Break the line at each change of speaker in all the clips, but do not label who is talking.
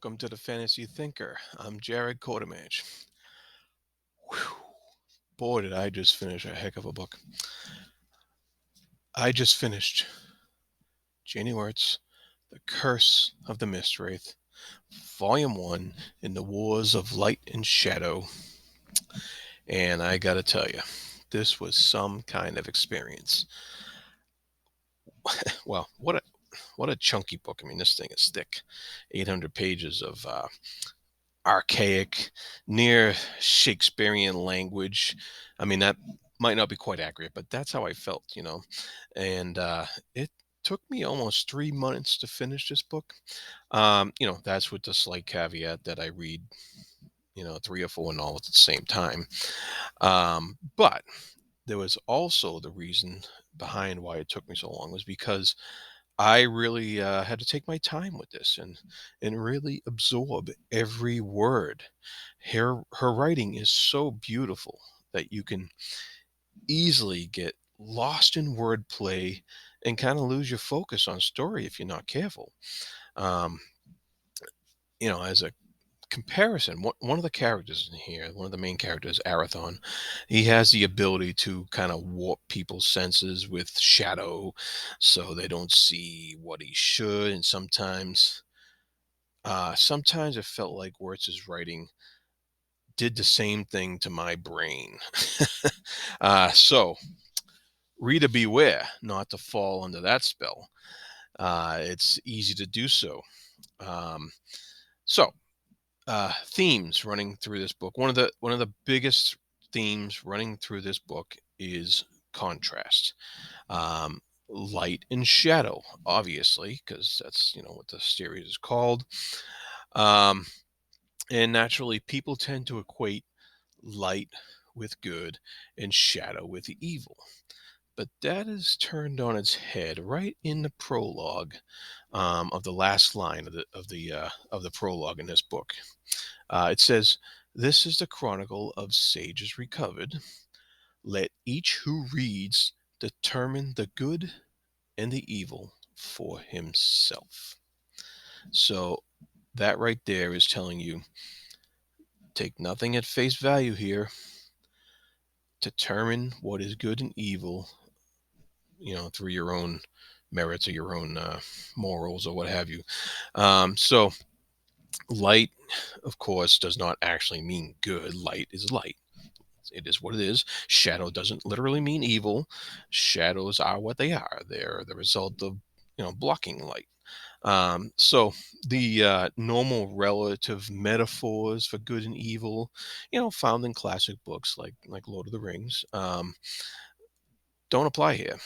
welcome to the Fantasy Thinker. I'm Jared Quartermage. Whew. Boy, did I just finish a heck of a book. I just finished Janny Wurts, The Curse of the Mistwraith, Volume 1 in the Wars of Light and Shadow. And I gotta tell you, this was some kind of experience. Well, what a chunky book. I mean, this thing is thick. 800 pages of archaic, near Shakespearean language. I mean, that might not be quite accurate, but that's how I felt. And it took me almost 3 months to finish this book. That's with the slight caveat that I read, 3 or 4 novels at the same time. But there was also the reason behind why it took me so long was because I really had to take my time with this and really absorb every word. Her writing is so beautiful that you can easily get lost in wordplay and kind of lose your focus on story if you're not careful. Um, as a comparison, one of the characters in here, one of the main characters, Arathon, he has the ability to kind of warp people's senses with shadow so they don't see what he should. And sometimes it felt like Wurtz's writing did the same thing to my brain. So, reader beware not to fall under that spell. It's easy to do so. Um, so, themes running through this book. One of the biggest themes running through this book is contrast. Um, Light and shadow, obviously, because that's what the series is called. Um, and naturally, people tend to equate light with good and shadow with evil. But that is turned on its head right in the prologue of the last line of the prologue in this book. It says, "This is the chronicle of sages recovered. Let each who reads determine the good and the evil for himself." So that right there is telling you, take nothing at face value here. Determine what is good and evil, through your own merits or your own morals or what have you. So light, of course, does not actually mean good. Light is light. It is what it is. Shadow doesn't literally mean evil. Shadows are what they are. They're the result of blocking light. So the normal relative metaphors for good and evil, found in classic books like Lord of the Rings, don't apply here.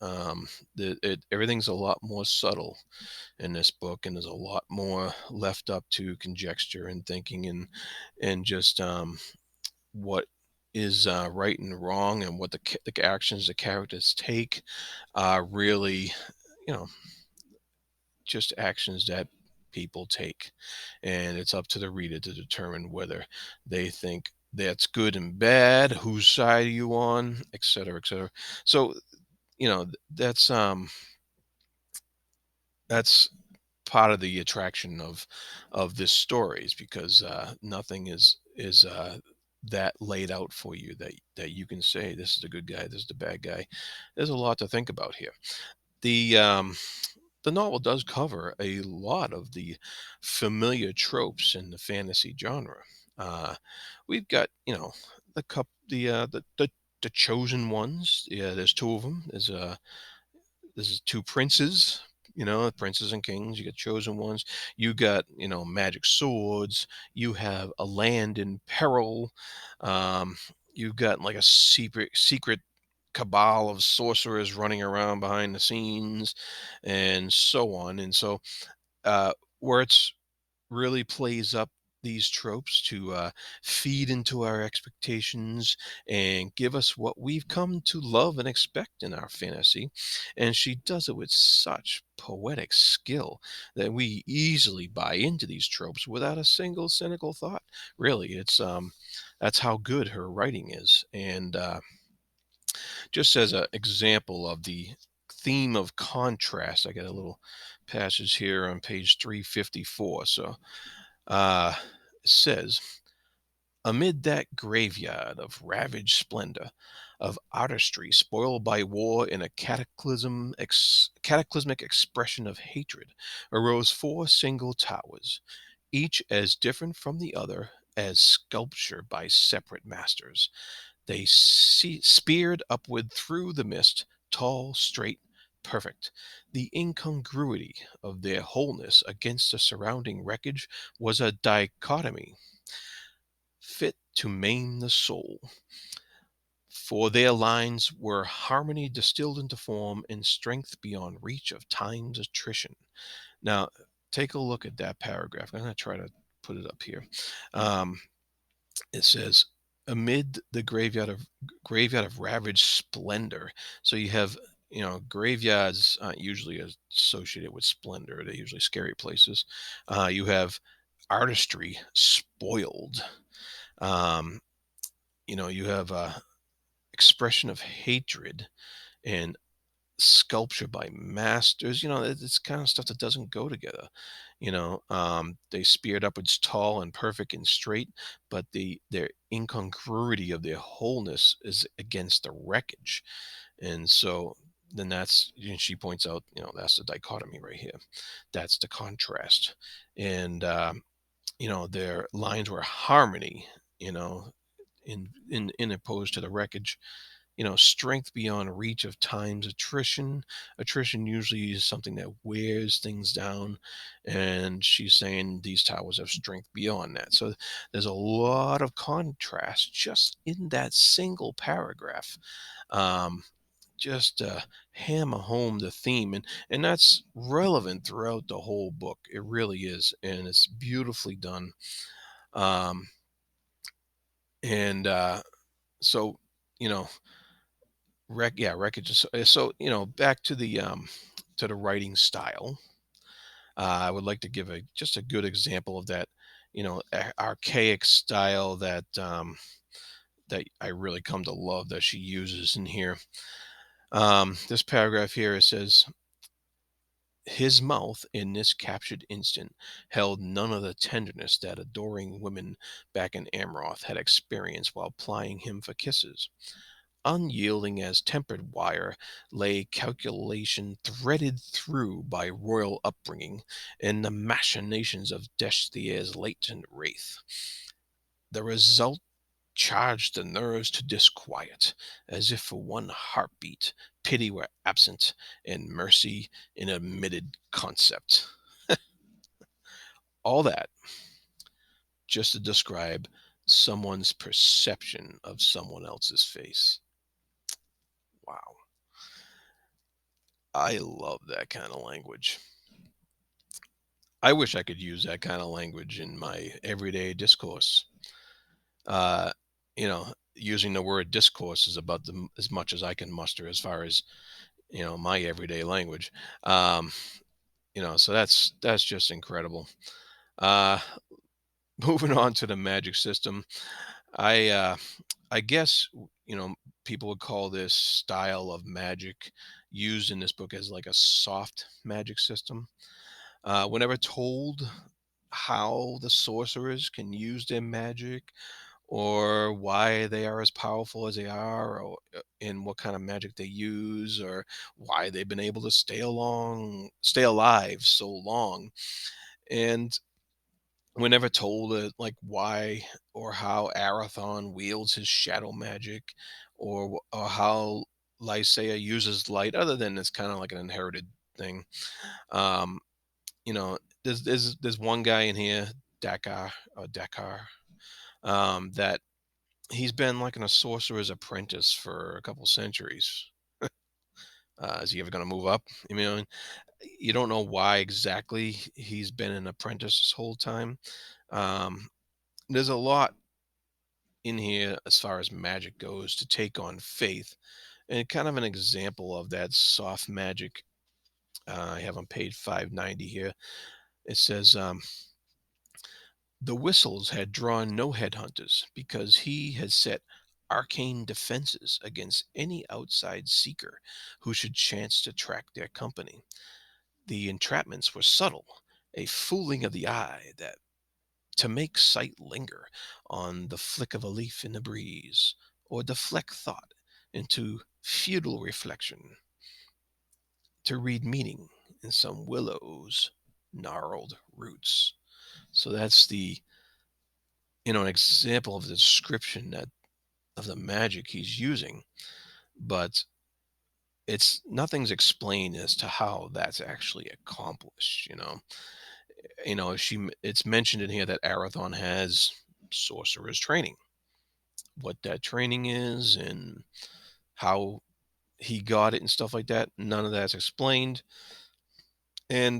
Um, Everything's a lot more subtle in this book, and there's a lot more left up to conjecture and thinking and just what is right and wrong, and what the actions the characters take are really, you know, just actions that people take, and it's up to the reader to determine whether they think that's good and bad, whose side are you on, etc., etc. So that's part of the attraction of this story, is because nothing is that laid out for you that you can say this is the good guy, this is the bad guy. There's a lot to think about here. The um the novel does cover a lot of the familiar tropes in the fantasy genre. uh we've got the cup the chosen ones. Yeah, there's two of them. There's two princes, princes and kings. You got chosen ones. You got, magic swords. You have a land in peril. Um, you've got like a secret cabal of sorcerers running around behind the scenes, and so on. And so, where it's really plays up these tropes to feed into our expectations and give us what we've come to love and expect in our fantasy. And she does it with such poetic skill that we easily buy into these tropes without a single cynical thought. Really, it's that's how good her writing is. And just as an example of the theme of contrast. I got a little passage here on page 354. So uh, it says, amid that graveyard of ravaged splendor, of artistry spoiled by war in a cataclysmic expression of hatred, arose four single towers, each as different from the other as sculpture by separate masters. They speared upward through the mist, tall, straight, perfect. The incongruity of their wholeness against the surrounding wreckage was a dichotomy fit to maim the soul. For their lines were harmony distilled into form and strength beyond reach of time's attrition. Now, take a look at that paragraph. I'm going to try to put it up here. Um, it says, amid the graveyard of ravaged splendor. So you have, graveyards aren't usually associated with splendor. They're usually scary places. You have artistry spoiled. Um, you have expression of hatred and sculpture by masters. It's kind of stuff that doesn't go together. They speared upwards tall and perfect and straight, but their incongruity of their wholeness is against the wreckage. And so then she points out, that's the dichotomy right here. That's the contrast. And their lines were harmony, you know in opposed to the wreckage. Strength beyond reach of time's attrition. Attrition usually is something that wears things down, and she's saying these towers have strength beyond that. So there's a lot of contrast just in that single paragraph. Um, just hammer home the theme, and that's relevant throughout the whole book. It really is, and it's beautifully done. Um, and so you know wreckage so back to the writing style. I would like to give just a good example of that, archaic style that I really come to love that she uses in here. This paragraph here, it says, his mouth in this captured instant held none of the tenderness that adoring women back in Amroth had experienced while plying him for kisses. Unyielding as tempered wire lay calculation threaded through by royal upbringing and the machinations of Deshthier's latent wraith. The result charged the nerves to disquiet, as if for one heartbeat pity were absent and mercy an omitted concept. All that just to describe someone's perception of someone else's face. Wow. I love that kind of language. I wish I could use that kind of language in my everyday discourse. Using the word discourse is about as much as I can muster as far as, my everyday language. Um, so that's just incredible. Uh, moving on to the magic system. I uh, I guess, people would call this style of magic used in this book as like a soft magic system. Whenever told how the sorcerers can use their magic or why they are as powerful as they are, or and what kind of magic they use, or why they've been able to stay alive so long. And whenever told like why or how Arathon wields his shadow magic, or how Lysaea uses light, other than it's kind of like an inherited thing. Um, there's one guy in here, Dakar, that he's been like a sorcerer's apprentice for a couple centuries. Is he ever going to move up? You don't know why exactly he's been an apprentice this whole time. Um, there's a lot in here as far as magic goes to take on faith, and kind of an example of that soft magic. I have on page 590 here. It says, the whistles had drawn no headhunters because he had set arcane defenses against any outside seeker who should chance to track their company. The entrapments were subtle, a fooling of the eye that to make sight linger on the flick of a leaf in the breeze, or deflect thought into futile reflection, to read meaning in some willow's gnarled roots. So that's an example of the description that of the magic he's using, but it's nothing's explained as to how that's actually accomplished. It's mentioned in here that Arathon has sorcerer's training. What that training is and how he got it and stuff like that, none of that's explained. And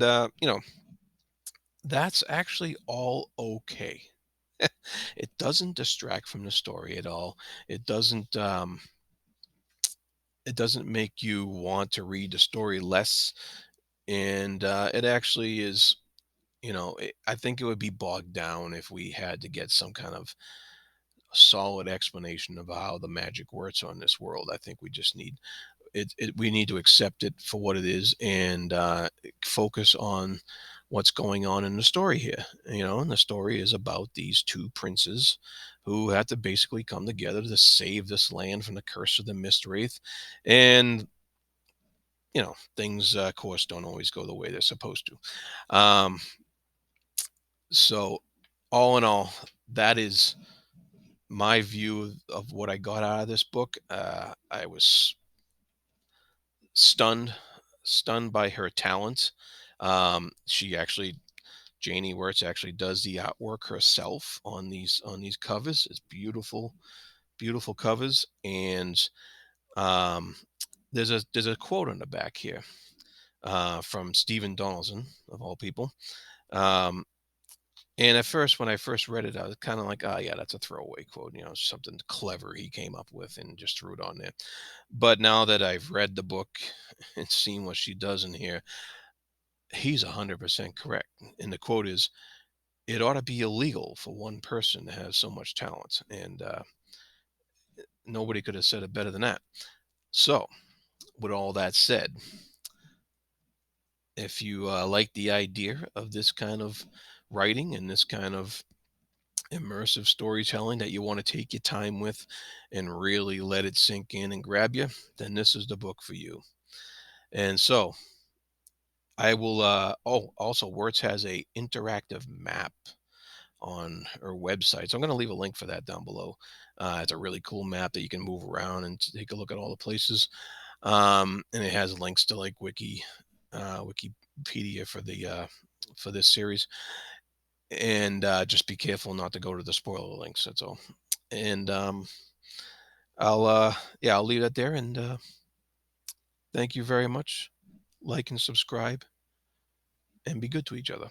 that's actually all okay. It doesn't distract from the story at all. It doesn't it doesn't make you want to read the story less, and it actually is. I think it would be bogged down if we had to get some kind of solid explanation of how the magic works on this world. I think we just need we need to accept it for what it is, and focus on what's going on in the story here. And the story is about these two princes who had to basically come together to save this land from the curse of the Mistwraith. And things, of course, don't always go the way they're supposed to. So all in all, that is my view of what I got out of this book. I was stunned, stunned by her talent. She actually, Janny Wurts actually does the artwork herself on these covers. It's beautiful, beautiful covers. And um, there's a quote on the back here from Stephen Donaldson, of all people. Um, and at first, when I first read it, I was kind of like, oh, yeah, that's a throwaway quote. Something clever he came up with and just threw it on there. But now that I've read the book and seen what she does in here, he's 100% correct. And the quote is, it ought to be illegal for one person to have so much talent. And nobody could have said it better than that. So, with all that said, if you like the idea of this kind of writing and this kind of immersive storytelling that you want to take your time with and really let it sink in and grab you, then this is the book for you. And so I will also Words has a interactive map on her website. So I'm going to leave a link for that down below. It's a really cool map that you can move around and take a look at all the places. And it has links to like Wikipedia for this series. And just be careful not to go to the spoiler links. That's all. And I'll leave that there. And thank you very much. Like and subscribe, and be good to each other.